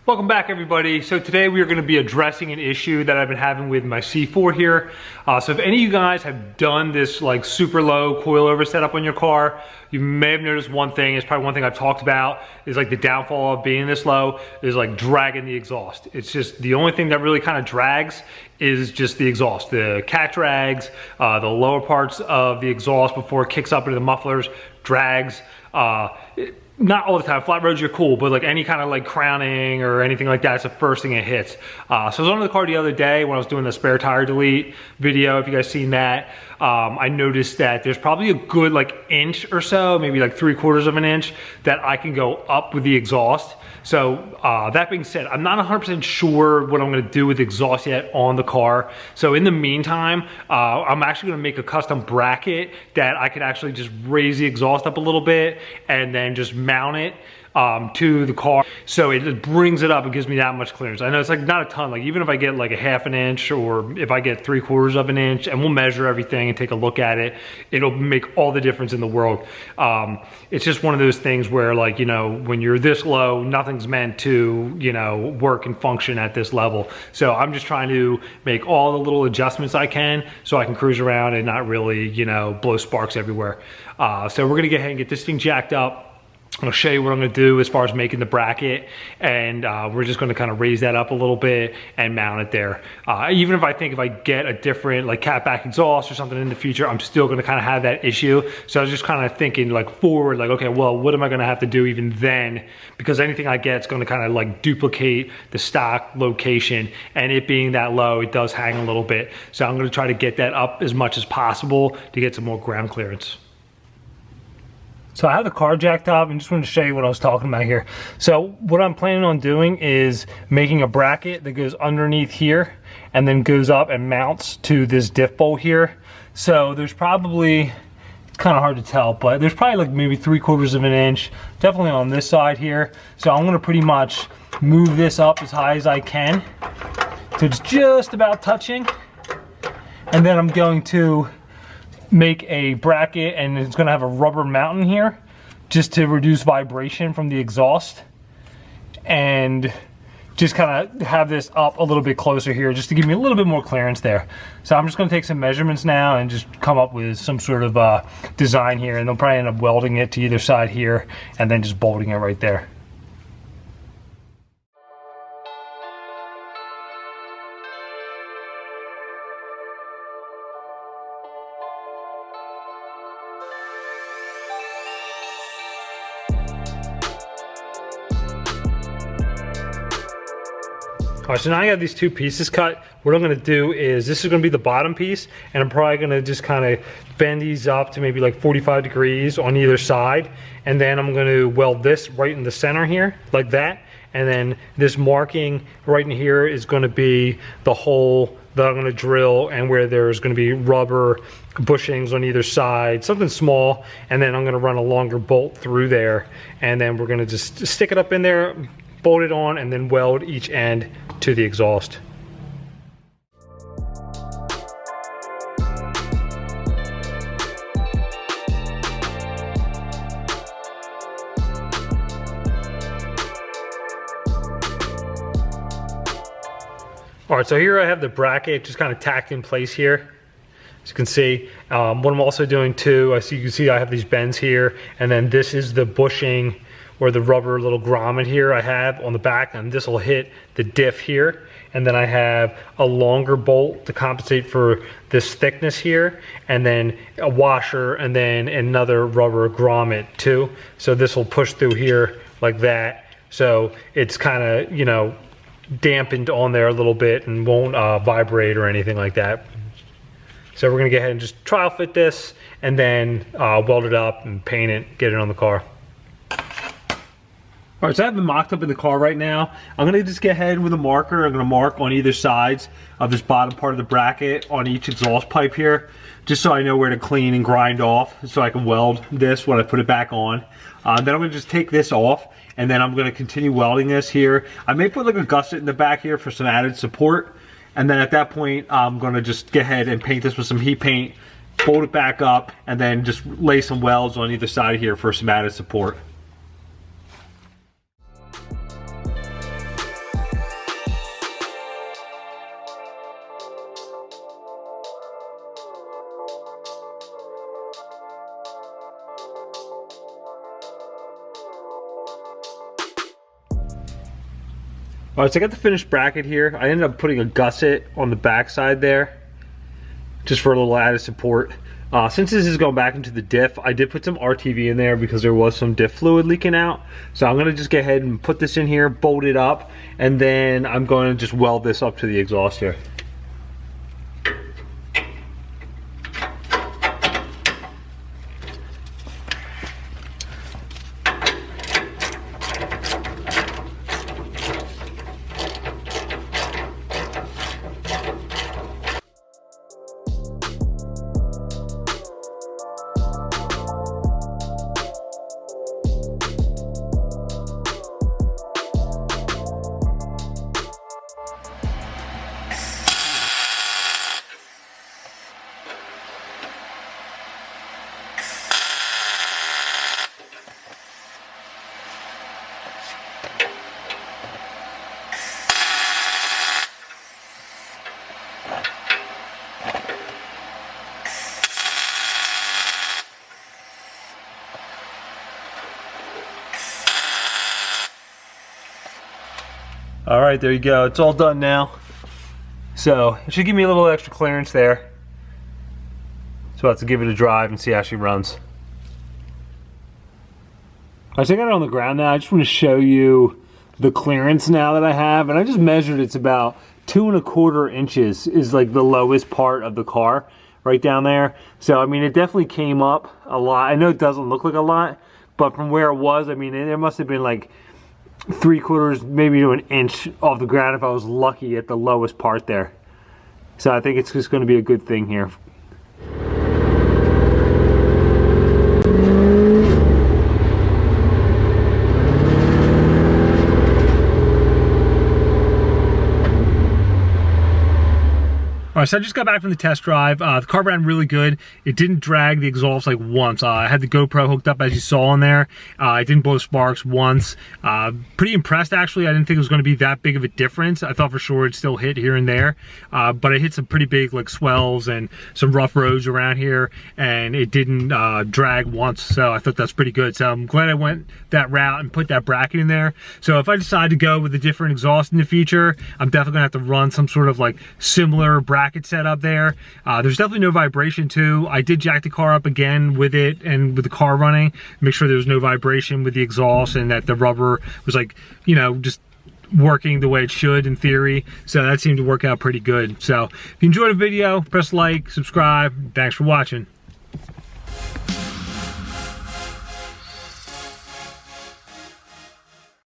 Welcome back, everybody. So today we are going to be addressing an issue that I've been having with my C4 here. So if any of you guys have done this like super low coilover setup on your car, you may have noticed one thing. It's probably one thing I've talked about is like the downfall of being this low is like dragging the exhaust. It's just the only thing that really kind of drags is just the exhaust. The cat drags, the lower parts of the exhaust before it kicks up into the mufflers drags. Not all the time. Flat roads, you're cool, but like any kind of like crowning or anything like that, it's the first thing it hits. So I was on the car the other day when I was doing the spare tire delete video. If you guys seen that, I noticed that there's probably a good like inch or so, maybe like 3/4 of an inch that I can go up with the exhaust. So that being said, I'm not 100% sure what I'm gonna do with exhaust yet on the car. So in the meantime, I'm actually gonna make a custom bracket that I could actually just raise the exhaust up a little bit and then just mount it to the car. So it just brings it up and gives me that much clearance. I know it's like not a ton, like even if I get like a 1/2 inch or if I get 3/4 of an inch and we'll measure everything and take a look at it, it'll make all the difference in the world. It's just one of those things where like, you know, when you're this low, nothing's meant to, you know, work and function at this level. So I'm just trying to make all the little adjustments I can so I can cruise around and not really, you know, blow sparks everywhere. So we're gonna go ahead and get this thing jacked up. I'll show you what I'm gonna do as far as making the bracket, and we're just gonna kind of raise that up a little bit and mount it there. Even if I think if I get a different like catback exhaust or something in the future, I'm still gonna kind of have that issue. So I was just kind of thinking like forward, like, okay, well, what am I gonna have to do even then? Because anything I get is gonna kind of like duplicate the stock location, and it being that low, it does hang a little bit. So I'm gonna try to get that up as much as possible to get some more ground clearance. So I have the car jacked up and just wanted to show you what I was talking about here. So what I'm planning on doing is making a bracket that goes underneath here and then goes up and mounts to this diff bolt here. So there's probably, it's kind of hard to tell, but there's probably like maybe 3/4 of an inch, definitely on this side here. So I'm gonna pretty much move this up as high as I can. So it's just about touching. And then I'm going to make a bracket, and it's gonna have a rubber mounting here just to reduce vibration from the exhaust, and just kind of have this up a little bit closer here just to give me a little bit more clearance there. So I'm just gonna take some measurements now and just come up with some sort of design here, and they'll probably end up welding it to either side here and then just bolting it right there. All right, so now I got these two pieces cut. What I'm gonna do is, this is gonna be the bottom piece, and I'm probably gonna just kind of bend these up to maybe like 45 degrees on either side. And then I'm gonna weld this right in the center here, like that. And then this marking right in here is gonna be the hole that I'm gonna drill, and where there's gonna be rubber bushings on either side, something small. And then I'm gonna run a longer bolt through there. And then we're gonna just stick it up in there, bolt it on, and then weld each end to the exhaust. All right, so here I have the bracket just kind of tacked in place here. As you can see, what I'm also doing too, you can see I have these bends here, and then this is the bushing or the rubber little grommet here I have on the back, and this will hit the diff here. And then I have a longer bolt to compensate for this thickness here, and then a washer, and then another rubber grommet too. So this will push through here like that. So it's kind of, you know, dampened on there a little bit and won't vibrate or anything like that. So we're gonna go ahead and just trial fit this, and then weld it up and paint it, get it on the car. All right, so I have it mocked up in the car right now. I'm gonna just get ahead with a marker. I'm gonna mark on either sides of this bottom part of the bracket on each exhaust pipe here, just so I know where to clean and grind off, so I can weld this when I put it back on. Then I'm gonna just take this off, and then I'm gonna continue welding this here. I may put like a gusset in the back here for some added support. And then at that point, I'm gonna just get ahead and paint this with some heat paint, fold it back up, and then just lay some welds on either side here for some added support. All right, so I got the finished bracket here. I ended up putting a gusset on the back side there, just for a little added support. Since this is going back into the diff, I did put some RTV in there because there was some diff fluid leaking out. So I'm gonna just go ahead and put this in here, bolt it up, and then I'm going to just weld this up to the exhaust here. All right, there you go. It's all done now. So it should give me a little extra clearance there. So I have to give it a drive and see how she runs. All right, so I got it on the ground now. I just want to show you the clearance now that I have. And I just measured it's about 2¼ inches is like the lowest part of the car right down there. So, I mean, it definitely came up a lot. I know it doesn't look like a lot, but from where it was, I mean, it must have been like 3/4, maybe to 1 inch off the ground if I was lucky at the lowest part there. So I think it's just going to be a good thing here. All right, so I just got back from the test drive. The car ran really good. It didn't drag the exhaust like once. I had the GoPro hooked up as you saw in there. It didn't blow sparks once. Pretty impressed actually. I didn't think it was going to be that big of a difference. I thought for sure it'd still hit here and there. But I hit some pretty big like swells and some rough roads around here, and it didn't drag once. So I thought that's pretty good. So I'm glad I went that route and put that bracket in there. So if I decide to go with a different exhaust in the future, I'm definitely gonna have to run some sort of like similar bracket setup there. There's definitely no vibration too. I did jack the car up again with it and with the car running, make sure there was no vibration with the exhaust and that the rubber was like, you know, just working the way it should in theory. So that seemed to work out pretty good. So if you enjoyed the video, press like, subscribe. Thanks for watching.